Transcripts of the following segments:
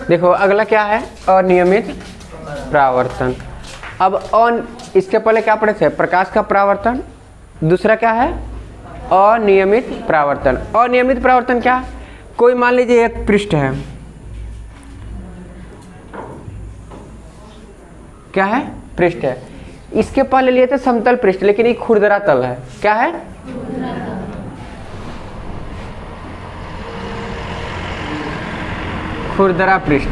देखो अगला क्या है, अनियमित परावर्तन। अब इसके पहले क्या पढ़े थे, प्रकाश का परावर्तन, दूसरा क्या है अनियमित परावर्तन। अनियमित परावर्तन क्या, कोई मान लीजिए एक पृष्ठ है, क्या है पृष्ठ है, इसके पहले लिए थे समतल पृष्ठ, लेकिन ये खुरदरा तल है, क्या है खुरदरा पृष्ठ,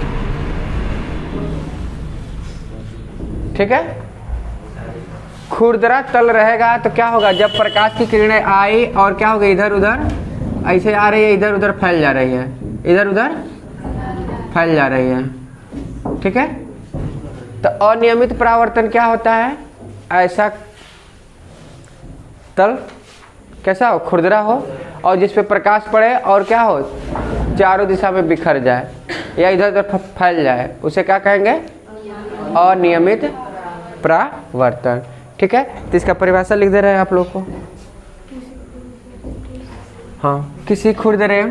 ठीक है। खुरदरा तल रहेगा तो क्या होगा, जब प्रकाश की किरणें आई और क्या होगा इधर उधर ऐसे आ रही है, इधर उधर फैल जा रही है, इधर उधर फैल जा रही है, ठीक है। तो अनियमित परावर्तन क्या होता है, ऐसा तल कैसा हो, खुरदरा हो, और जिस पे प्रकाश पड़े और क्या हो चारों दिशा में बिखर जाए या इधर उधर फैल जाए, उसे क्या कहेंगे अनियमित परावर्तन, ठीक है। तो इसका परिभाषा लिख दे रहे हैं आप लोग को। हाँ, किसी खुरदरे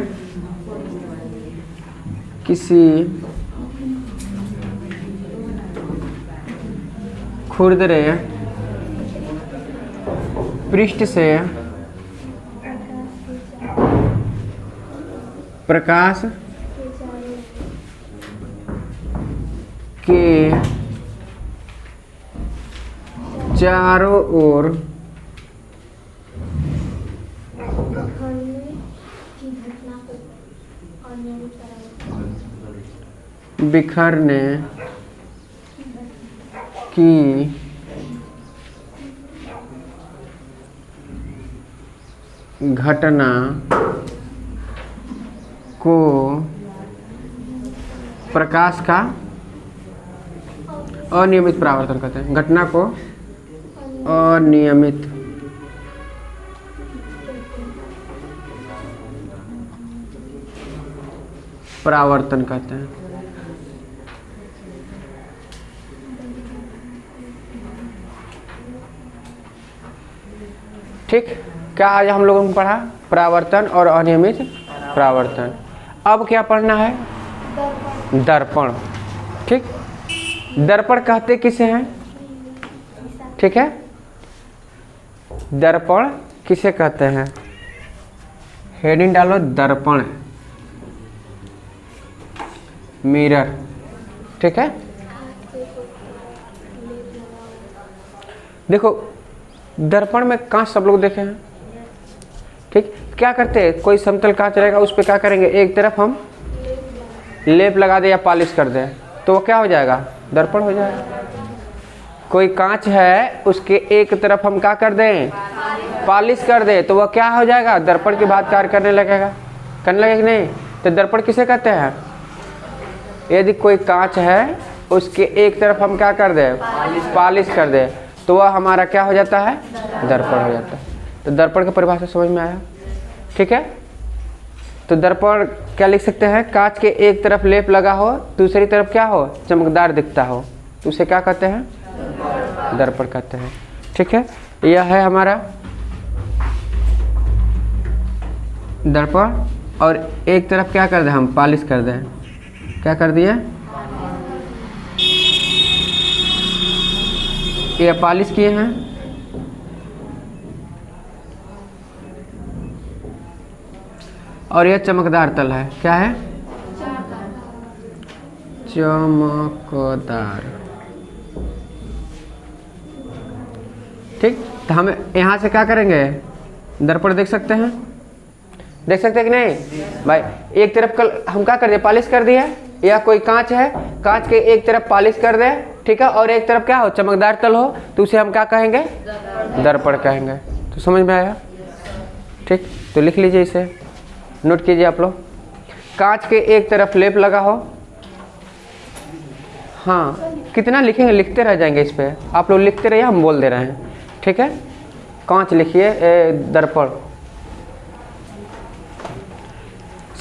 पृष्ठ से प्रकाश के चारों ओर बिखरने की घटना को प्रकाश का अनियमित परावर्तन कहते हैं, घटना को अनियमित परावर्तन कहते हैं, ठीक। क्या आज हम लोगों ने पढ़ा, परावर्तन और अनियमित परावर्तन। अब क्या पढ़ना है, दर्पण, ठीक। दर्पण कहते किसे हैं, ठीक है, दर्पण किसे कहते हैं, हेडिंग डालो दर्पण, मिरर, ठीक है। देखो दर्पण में कांच सब लोग देखे हैं, ठीक। क्या करते हैं, कोई समतल कांच रहेगा उस पर क्या करेंगे, एक तरफ हम लेप लगा दे या पॉलिश कर दें तो वो क्या हो जाएगा, दर्पण हो जाएगा। कोई कांच है उसके एक तरफ हम क्या कर दें, पॉलिश कर दें तो वह क्या हो जाएगा, दर्पण की बात कार्य करने लगेगा, करने लगेगा कि नहीं। तो दर्पण किसे कहते हैं, यदि कोई कांच है उसके एक तरफ हम क्या कर दें, पॉलिश कर दें तो वह हमारा क्या हो जाता है, दर्पण हो जाता है। तो दर्पण की परिभाषा समझ में आया, ठीक है। तो दर्पण क्या लिख सकते हैं, कांच के एक तरफ लेप लगा हो, दूसरी तरफ क्या हो, चमकदार दिखता हो, तो उसे क्या कहते हैं, दर्पण कहते हैं, ठीक है। यह है हमारा दर्पण, और एक तरफ क्या कर दें हम, पॉलिश कर दें, क्या कर दिए, ये पॉलिश किए हैं, और यह चमकदार तल है, क्या है, चमकदार, ठीक। तो हम यहाँ से क्या करेंगे, दर्पण देख सकते हैं, देख सकते हैं कि नहीं भाई। एक तरफ कल हम क्या कर दिए, पॉलिश कर दिया, या कोई कांच है, कांच के एक तरफ पॉलिश कर दे, ठीक है, और एक तरफ क्या हो, चमकदार तल हो, तो उसे हम क्या कहेंगे, दर्पण कहेंगे। तो समझ में आया, ठीक। तो लिख लीजिए, इसे नोट कीजिए आप लोग। कांच के एक तरफ लेप लगा हो, हाँ कितना लिखेंगे, लिखते रह जाएंगे, इस पे आप लोग लिखते रहिए, हम बोल दे रहे हैं, ठीक है। कांच लिखिए, दर्पण,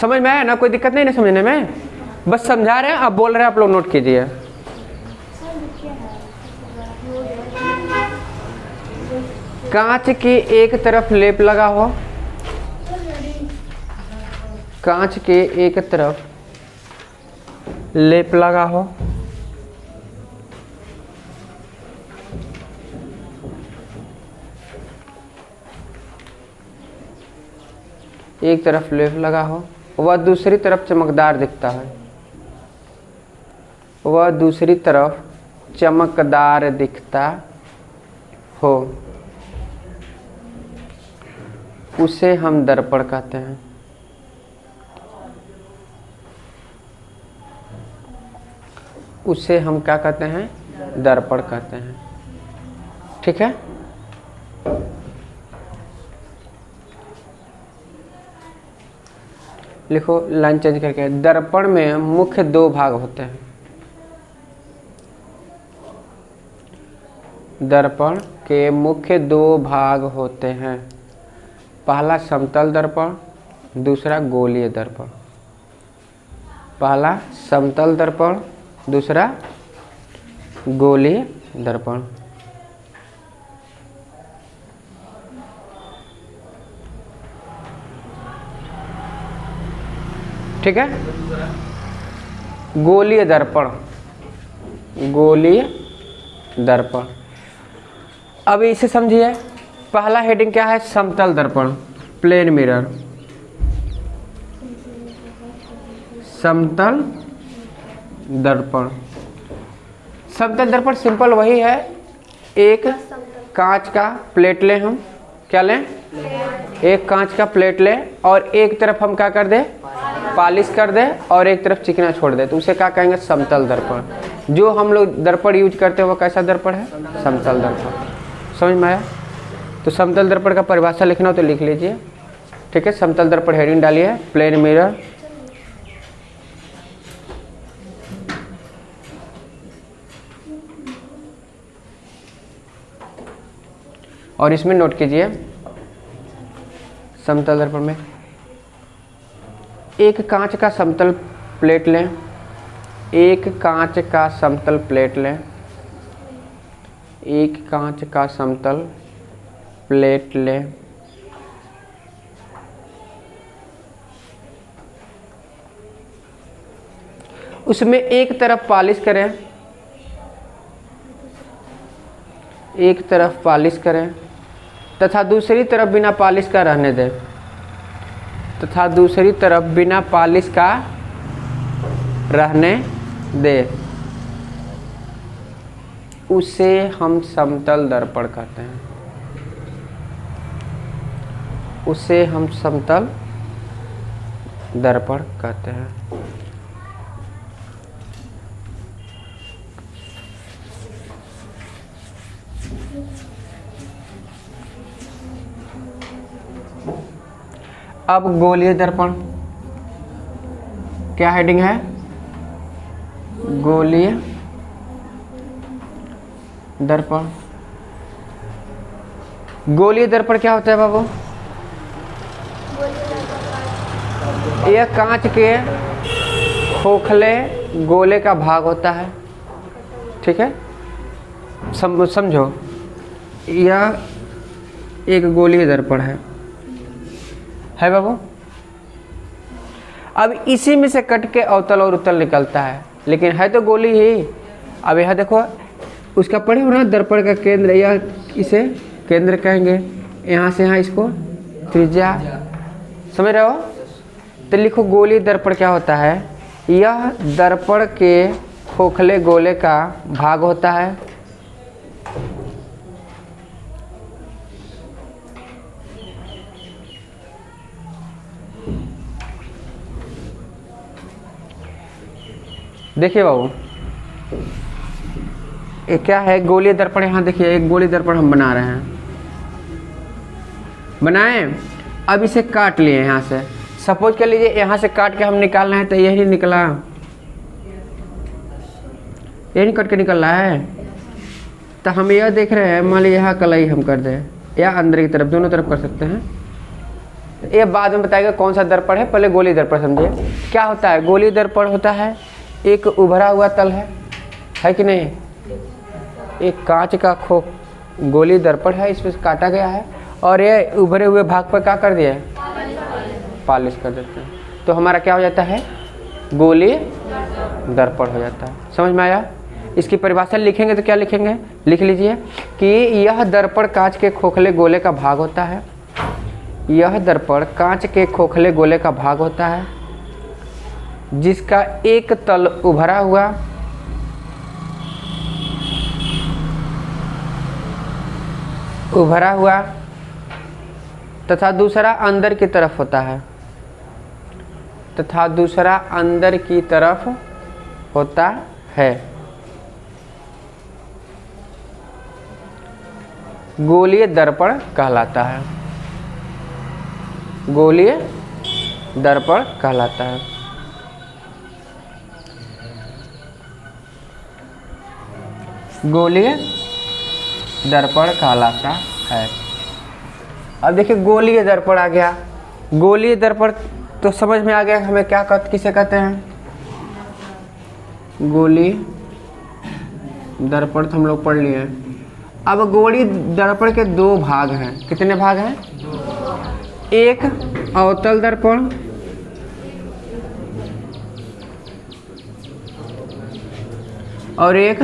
समझ में आया ना, कोई दिक्कत नहीं ना समझने में, बस समझा रहे हैं, आप बोल रहे हैं, आप लोग नोट कीजिए। कांच की एक तरफ लेप लगा हो, कांच के एक तरफ लेप लगा हो, एक तरफ लेप लगा हो, वह दूसरी तरफ चमकदार दिखता है, वह दूसरी तरफ चमकदार दिखता हो, उसे हम दर्पण कहते हैं। उसे हम क्या कहते हैं? दर्पण कहते हैं। ठीक है। लिखो लाइन चेंज करके। दर्पण में मुख्य दो भाग होते हैं। दर्पण के मुख्य दो भाग होते हैं। पहला समतल दर्पण, दूसरा गोलीय दर्पण। पहला समतल दर्पण, दूसरा गोलीय दर्पण। ठीक है। गोलीय दर्पण, गोलीय दर्पण। अब इसे समझिए। पहला हेडिंग क्या है? समतल दर्पण, प्लेन मिरर। समतल दर्पण। समतल दर्पण सिंपल वही है, एक कांच का प्लेट लें, हम क्या लें? एक कांच का प्लेट लें और एक तरफ हम क्या कर दें? पॉलिश कर दे और एक तरफ चिकना छोड़ दे, तो उसे क्या कहेंगे? समतल दर्पण। जो हम लोग दर्पण यूज करते हैं वो कैसा दर्पण है? समतल दर्पण। समझ में आया? तो समतल दर्पण का परिभाषा लिखना हो तो लिख लीजिए। ठीक है। समतल दर्पण हेडिंग डालिए, प्लेन मिरर। और इसमें नोट कीजिए, समतल दर्पण में एक कांच का समतल प्लेट लें, एक कांच का समतल प्लेट लें, एक कांच का समतल प्लेट लें, उसमें एक तरफ पॉलिश करें, एक तरफ पॉलिश करें तथा दूसरी तरफ बिना पॉलिश का रहने दें, तथा दूसरी तरफ बिना पॉलिश का रहने दे, उसे हम समतल दर्पण कहते हैं। उसे हम समतल दर्पण कहते हैं। अब गोलीय दर्पण, क्या हेडिंग है? गोलीय दर्पण। गोलीय दर्पण क्या होता है बाबू? यह कांच के खोखले गोले का भाग होता है। ठीक है। समझो, यह एक गोलीय दर्पण है बाबू। अब इसी में से कट के अवतल और उत्तल निकलता है, लेकिन है तो गोली ही। अब यह देखो, उसका पढ़े हो ना, दर्पण का केंद्र, यह इसे केंद्र कहेंगे, यहाँ से यहाँ इसको त्रिज्या। समझ रहे हो? तो लिखो, गोलीय दर्पण क्या होता है? यह दर्पण के खोखले गोले का भाग होता है। देखिए बाबू, ये क्या है? गोलीय दर्पण। यहाँ देखिए, एक गोलीय दर्पण हम बना रहे हैं, बनाएं। अब इसे काट लिए यहाँ से। सपोज कर लीजिए यहाँ से काट के हम निकालना है, तो यही निकला, यही कट के निकल रहा है। तो हम यह देख रहे हैं, मान लीजिए यहाँ कलाई हम कर दें या अंदर की तरफ, दोनों तरफ कर सकते हैं। ये बाद में बताएगा कौन सा दर्पण है, पहले गोलीय दर्पण समझिए। क्या होता है? गोलीय दर्पण होता है, एक उभरा हुआ तल है कि नहीं? एक कांच का गोलीय दर्पण है, इसमें काटा गया है और ये उभरे हुए भाग पर क्या कर दिया है? पॉलिश कर देते हैं। तो हमारा क्या हो जाता है? गोलीय दर्पण हो जाता है। समझ में आया? इसकी परिभाषा लिखेंगे तो क्या लिखेंगे, लिख लीजिए कि यह दर्पण कांच के खोखले गोले का भाग होता है। यह दर्पण कांच के खोखले गोले का भाग होता है जिसका एक तल उभरा हुआ तथा दूसरा अंदर की तरफ होता है, तथा दूसरा अंदर की तरफ होता है। गोलीय दर्पण कहलाता है। गोलीय दर्पण कहलाता है। गोलीय दर्पण कहलाता है। अब देखिए गोलीय दर्पण आ गया। गोलीय दर्पण तो समझ में आ गया हमें क्या किसे कहते हैं। गोलीय दर्पण तो हम लोग पढ़ लिए हैं। अब गोलीय दर्पण के दो भाग हैं। कितने भाग हैं? एक अवतल दर्पण और एक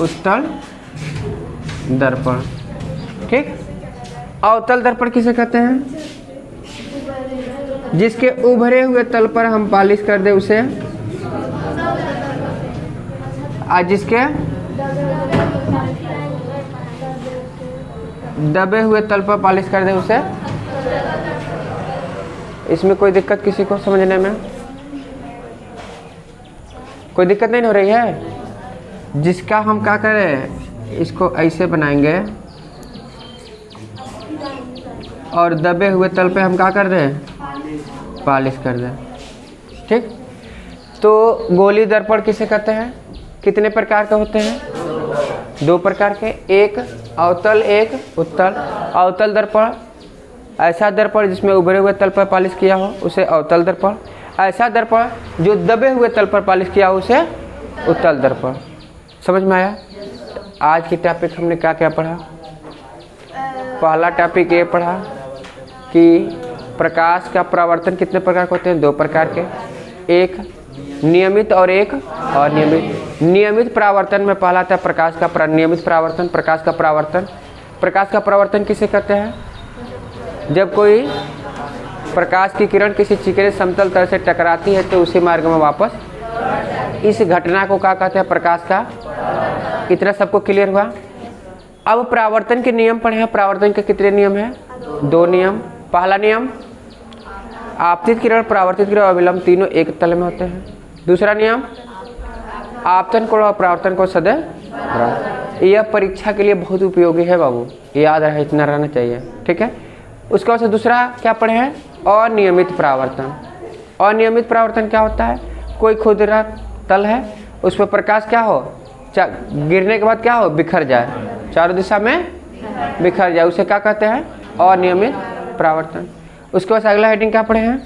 उत्तल दर्पण। ठीक, अवतल दर्पण किसे कहते हैं? जिसके उभरे हुए तल पर हम पालिश कर दे उसे, जिसके दबे हुए तल पर पालिश कर दे उसे। इसमें कोई दिक्कत किसी को समझने में? कोई दिक्कत नहीं हो रही है? जिसका हम क्या करें, इसको ऐसे बनाएंगे और दबे हुए तल पे हम क्या कर दें, पालिश कर दें। ठीक, तो गोलीय दर्पण किसे कहते हैं? कितने प्रकार के होते हैं? दो प्रकार के, एक अवतल एक उत्तल। अवतल दर्पण ऐसा दर्पण जिसमें उभरे हुए तल पर पालिश किया हो उसे अवतल दर्पण। ऐसा दर्पण जो दबे हुए तल पर पालिश किया हो उसे उत्तल दर्पण। समझ में आया? आज की टॉपिक हमने क्या क्या पढ़ा? पहला टॉपिक ये पढ़ा कि प्रकाश का परावर्तन कितने प्रकार के होते हैं? दो प्रकार के, एक नियमित और एक अनियमित। नियमित परावर्तन में पहला था प्रकाश का नियमित परावर्तन। प्रकाश का परावर्तन, प्रकाश का परावर्तन किसे कहते हैं? जब कोई प्रकाश की किरण किसी चिकने समतल तल से टकराती है तो उसी मार्ग में वापस, इस घटना को क्या कहते हैं? प्रकाश का। इतना सबको क्लियर हुआ? अब परावर्तन के नियम पढ़े हैं। परावर्तन के कितने नियम हैं? दो नियम। पहला नियम, आपतित किरण, परावर्तित किरण और विलंब तीनों एक तल में होते हैं। दूसरा नियम, आपतन कोण और परावर्तन कोण सदैव बराबर। यह परीक्षा के लिए बहुत उपयोगी है बाबू, याद रहे, इतना रहना चाहिए। ठीक है, उसके बाद से दूसरा क्या पढ़े हैं? अनियमित परावर्तन। अनियमित परावर्तन क्या होता है? कोई खुरदरा तल है, उस पर प्रकाश क्या हो, गिरने के बाद क्या हो, बिखर जाए, चारों दिशा में बिखर जाए, उसे क्या कहते हैं? अनियमित परावर्तन। उसके बाद अगला हेडिंग क्या पढ़े हैं?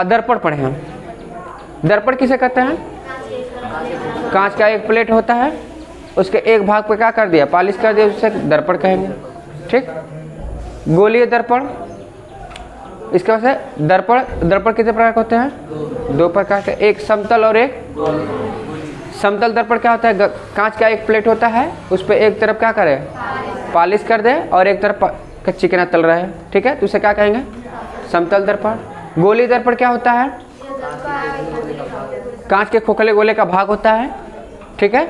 दर्पण पढ़े हैं। दर्पण किसे कहते हैं? कांच का एक प्लेट होता है, उसके एक भाग पे क्या कर दिया, पालिश कर दिया, उसे दर्पण कहेंगे। ठीक, गोलीय दर्पण। इसके बाद से दर्पण, दर्पण कितने प्रकार के होते हैं? दो प्रकार के, एक समतल और एक। समतल दर्पण क्या होता है? कांच का एक प्लेट होता है, उस पर एक तरफ क्या करे, पालिश कर दे और एक तरफ का चिकना तल रहा है। ठीक है, तो उसे क्या कहेंगे? समतल दर्पण। गोलीय दर्पण क्या होता है? कांच के खोखले गोले का भाग होता है। ठीक है,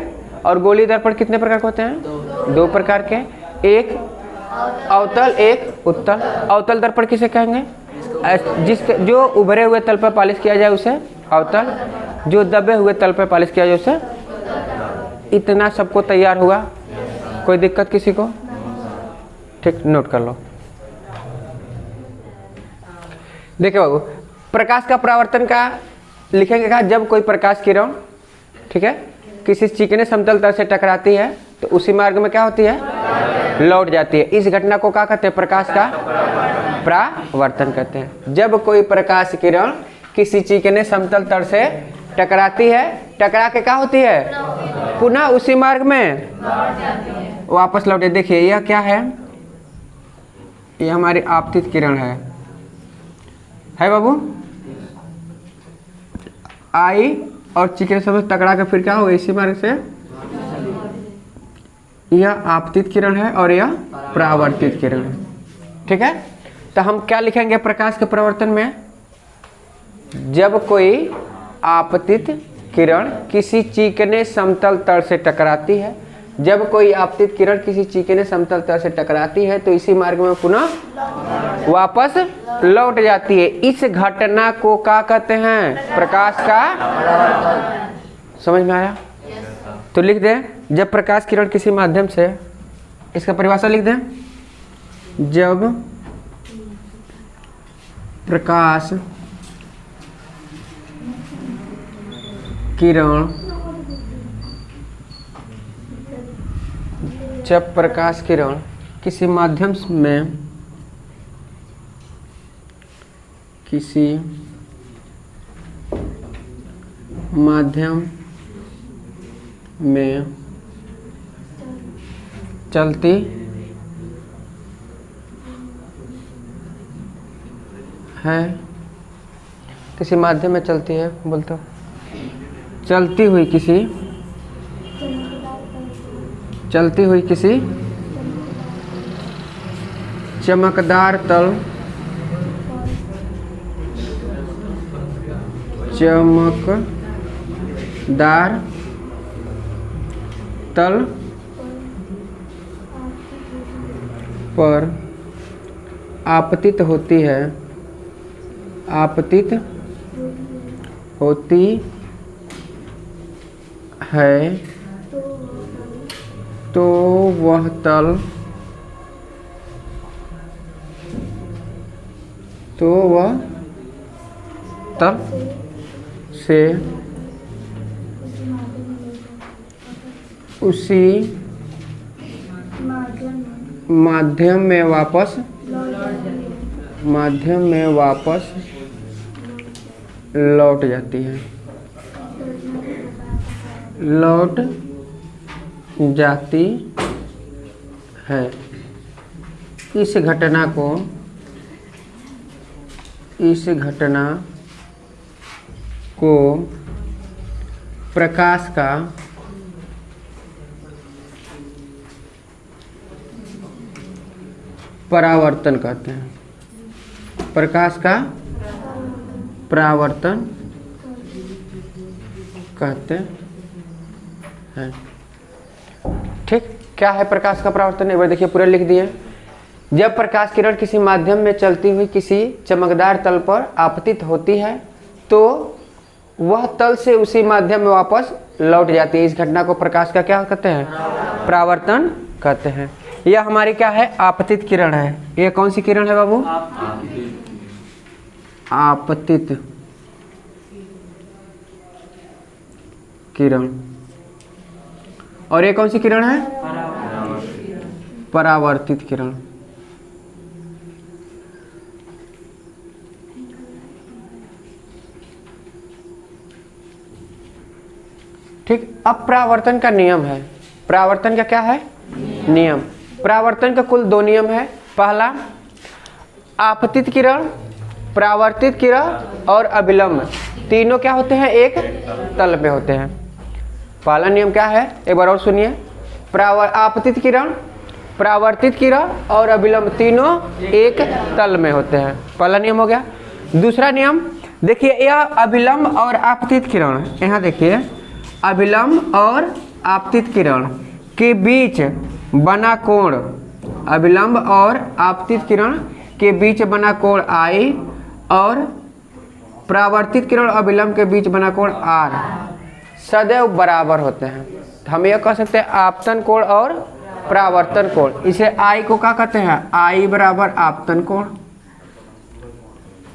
और गोलीय दर्पण कितने प्रकार के होते हैं? दो प्रकार के, एक अवतल एक उत्तल। अवतल दर्पण किसे कहेंगे? जिसके जो उभरे हुए तल पर पालिश किया जाए उसे अवतल, जो दबे हुए तल पर पालिश किया जाए उसे। इतना सबको तैयार हुआ? कोई दिक्कत किसी को? ठीक, नोट कर लो। देखिए बाबू, प्रकाश का परावर्तन का लिखेंगे कहा, जब कोई प्रकाश किरण, ठीक है, किसी चिकने समतल तल से टकराती है तो उसी मार्ग में क्या होती है, लौट जाती है। इस घटना को क्या कहते हैं? प्रकाश का परावर्तन कहते हैं। जब कोई प्रकाश किरण किसी चिकने समतल तल से टकराती है, टकरा के क्या होती है, पुनः उसी मार्ग में वापस लौटे। देखिए यह क्या है, ये हमारी आपतित किरण है, है बाबू, आई और चिकने शब्द टकरा के फिर क्या होगा, इसी मार्ग से यह आपतित किरण है और यह परावर्तित किरण है। ठीक है, तो हम क्या लिखेंगे प्रकाश के प्रवर्तन में, जब कोई आपतित किरण किसी चिकने समतल तल से टकराती है, जब कोई आपतित किरण किसी चिकने समतल तल से टकराती है तो इसी मार्ग में पुनः वापस लौट जाती है। इस घटना को क्या कहते हैं, प्रकाश का, समझ में आया? तो लिख दें, जब प्रकाश किरण किसी माध्यम से, इसका परिभाषा लिख दें, जब प्रकाश किरण, जब प्रकाश किरण किसी माध्यम में, किसी माध्यम में चलती है, किसी माध्यम में चलती है, बोलता चलती हुई किसी चमकदार तल, चमकदार तल पर आपतित होती है, आपतित होती है, तो वह तल, तो वह तल से उसी माध्यम में वापस लौट जाती है, लौट जाती है। इस घटना को प्रकाश का परावर्तन कहते हैं, प्रकाश का परावर्तन कहते हैं। ठीक, क्या है प्रकाश का परावर्तन, एक बार देखिए पूरा लिख दिए। जब प्रकाश किरण किसी माध्यम में चलती हुई किसी चमकदार तल पर आपतित होती है तो वह तल से उसी माध्यम में वापस लौट जाती है। इस घटना को प्रकाश का क्या कहते हैं, परावर्तन कहते हैं। यह हमारी क्या है, आपतित किरण है। यह कौन सी किरण है बाबू, आपतित किरण। और ये कौन सी किरण है, परावर्तित किरण। ठीक, अब परावर्तन का नियम है। परावर्तन का क्या है, नियम। परावर्तन का कुल 2 नियम है। पहला, आपतित किरण, परावर्तित किरण और अभिलंब, तीनों क्या होते हैं, एक तल पे होते हैं। पहला नियम क्या है, एक बार और सुनिए। आपतित किरण, परावर्तित किरण और अभिलंब तीनों एक तल में होते हैं। पहला नियम हो गया। दूसरा नियम देखिए, यह अभिलंब और आपतित किरण, यहाँ देखिए, अभिलंब और आपतित किरण के बीच बना कोण, अभिलंब और आपतित किरण के बीच बना कोण I और परावर्तित किरण और अभिलंब के बीच बना कोण R सदैव बराबर होते हैं। हम यह कह सकते हैं आपतन कोण और परावर्तन कोण। इसे I को क्या कहते हैं, I बराबर आपतन कोण,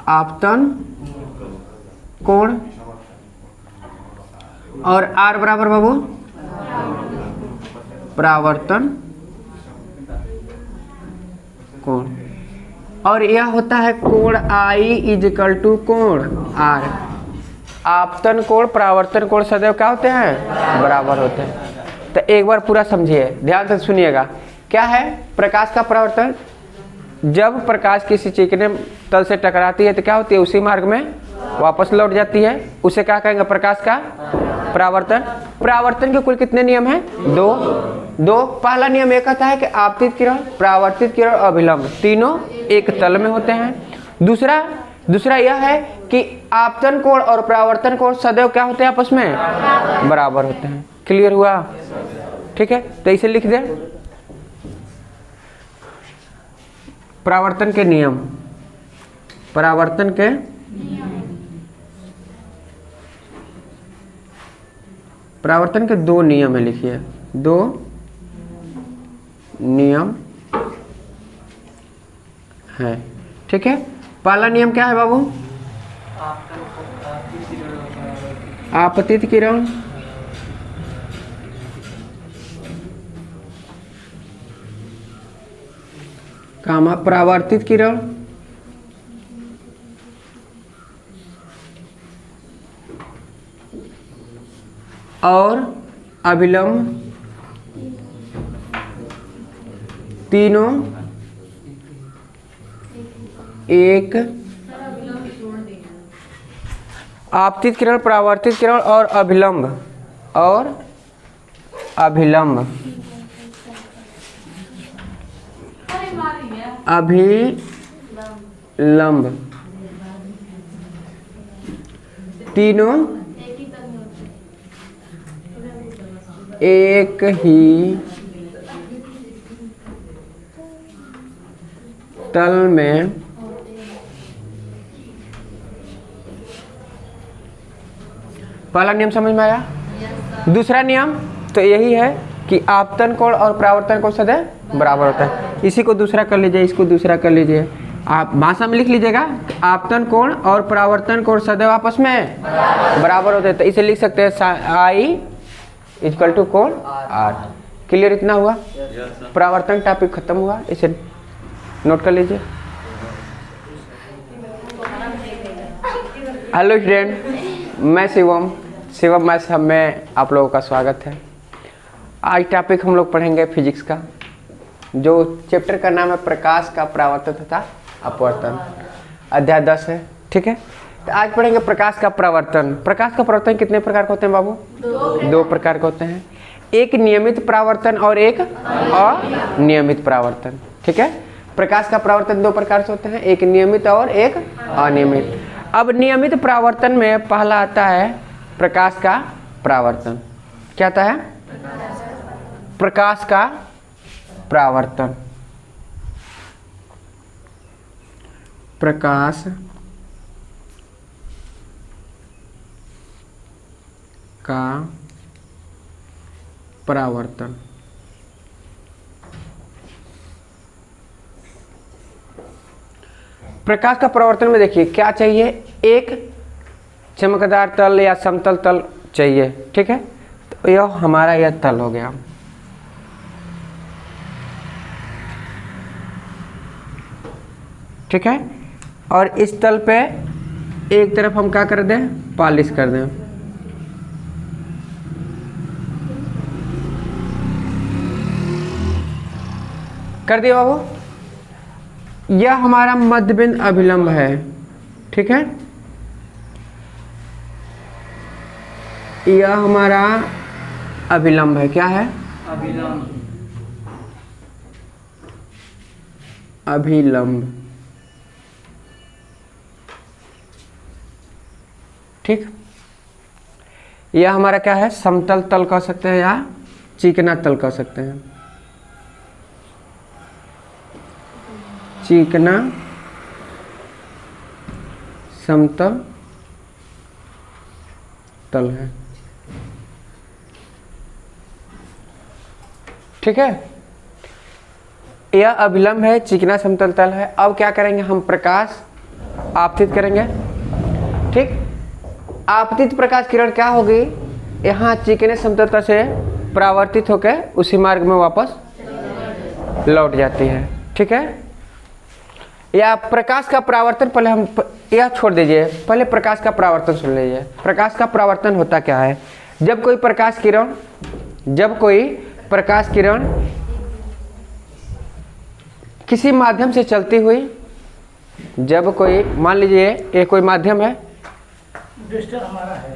आपतन कोण, और R बराबर बाबू परावर्तन कोण। और यह होता है कोण I इजिकल टू कोण R। आपतन कोण परावर्तन कोण सदैव क्या होते हैं, बराबर होते हैं। तो एक बार पूरा समझिए, ध्यान से सुनिएगा। क्या है प्रकाश का परावर्तन, जब प्रकाश किसी चिकने तल से टकराती है तो क्या होती है, उसी मार्ग में वापस लौट जाती है। उसे क्या कहेंगे, प्रकाश का परावर्तन। परावर्तन के कुल कितने नियम हैं, दो। पहला नियम यह कहता है कि आपतित किरण, परावर्तित किरण और अभिलंब तीनों एक तल में होते हैं। दूसरा यह है कि आपतन कोण और परावर्तन कोण सदैव क्या होते हैं, आपस में बराबर होते हैं। क्लियर हुआ, ठीक है। तो इसे लिख दें, परावर्तन के नियम, परावर्तन के परावर्तन के दो नियम है, लिखिए, दो नियम है, ठीक है। पहला नियम क्या है बाबू, आपतित किरण कामा परावर्तित किरण और अभिलंब तीनों एक, आपतित किरण, परावर्तित किरण और अभिलंब तीनों एक ही तल में पहला नियम समझ में आया। दूसरा नियम तो यही है कि आपतन कोण और परावर्तन कोण सदैव बराबर होता है। इसी को दूसरा कर लीजिए, इसको दूसरा कर लीजिए, आप भाषा में लिख लीजिएगा, आपतन कोण और परावर्तन कोण सदैव आपस में बराबर होते हैं। तो इसे लिख सकते हैं आई इक्वल टू कोण आर। क्लियर इतना हुआ, परावर्तन टॉपिक खत्म हुआ, इसे नोट कर लीजिए। हेलो स्टूडेंट, मैं शिवम मैथ्स में आप लोगों का स्वागत है। आज टॉपिक हम लोग पढ़ेंगे फिजिक्स का, जो चैप्टर का नाम है प्रकाश का परावर्तन तथा अपवर्तन, अध्याय 10 है, ठीक है। तो आज पढ़ेंगे प्रकाश का परावर्तन। प्रकाश का परावर्तन कितने प्रकार के होते हैं बाबू, दो प्रकार के होते हैं, एक नियमित परावर्तन और एक अनियमित परावर्तन, ठीक है। प्रकाश का परावर्तन दो प्रकार से होते हैं, एक नियमित और एक अनियमित। अब नियमित परावर्तन में पहला आता है प्रकाश का परावर्तन। क्या आता है, प्रकाश का परावर्तन। प्रकाश का परावर्तन। प्रकाश का परावर्तन में देखिए क्या चाहिए, एक चमकदार तल या समतल तल चाहिए, ठीक है। तो यह हमारा यह तल हो गया, ठीक है। और इस तल पे एक तरफ हम क्या कर दें, पॉलिश कर दें, कर दिया बाबू। यह हमारा मध्यबिंदु अभिलंब है, ठीक है। यह हमारा अभिलंब है, क्या है, अभिलंब, ठीक। यह हमारा क्या है, समतल तल कह सकते हैं या चिकना तल कह सकते हैं, चिकना समतल तल है, ठीक है। यह अभिलंब है, चिकना समतल तल है। अब क्या करेंगे, हम प्रकाश आपतित करेंगे, ठीक। आपतित प्रकाश किरण क्या होगी, यहाँ चिकने समतल तल से परावर्तित होकर उसी मार्ग में वापस लौट जाती है, ठीक है। या प्रकाश का परावर्तन, पहले हम यह छोड़ दीजिए, पहले प्रकाश का परावर्तन सुन लीजिए। प्रकाश का परावर्तन होता क्या है, जब कोई प्रकाश किरण किसी माध्यम से चलती हुई, जब कोई मान लीजिए ये कोई माध्यम है, डिजिटल हमारा है,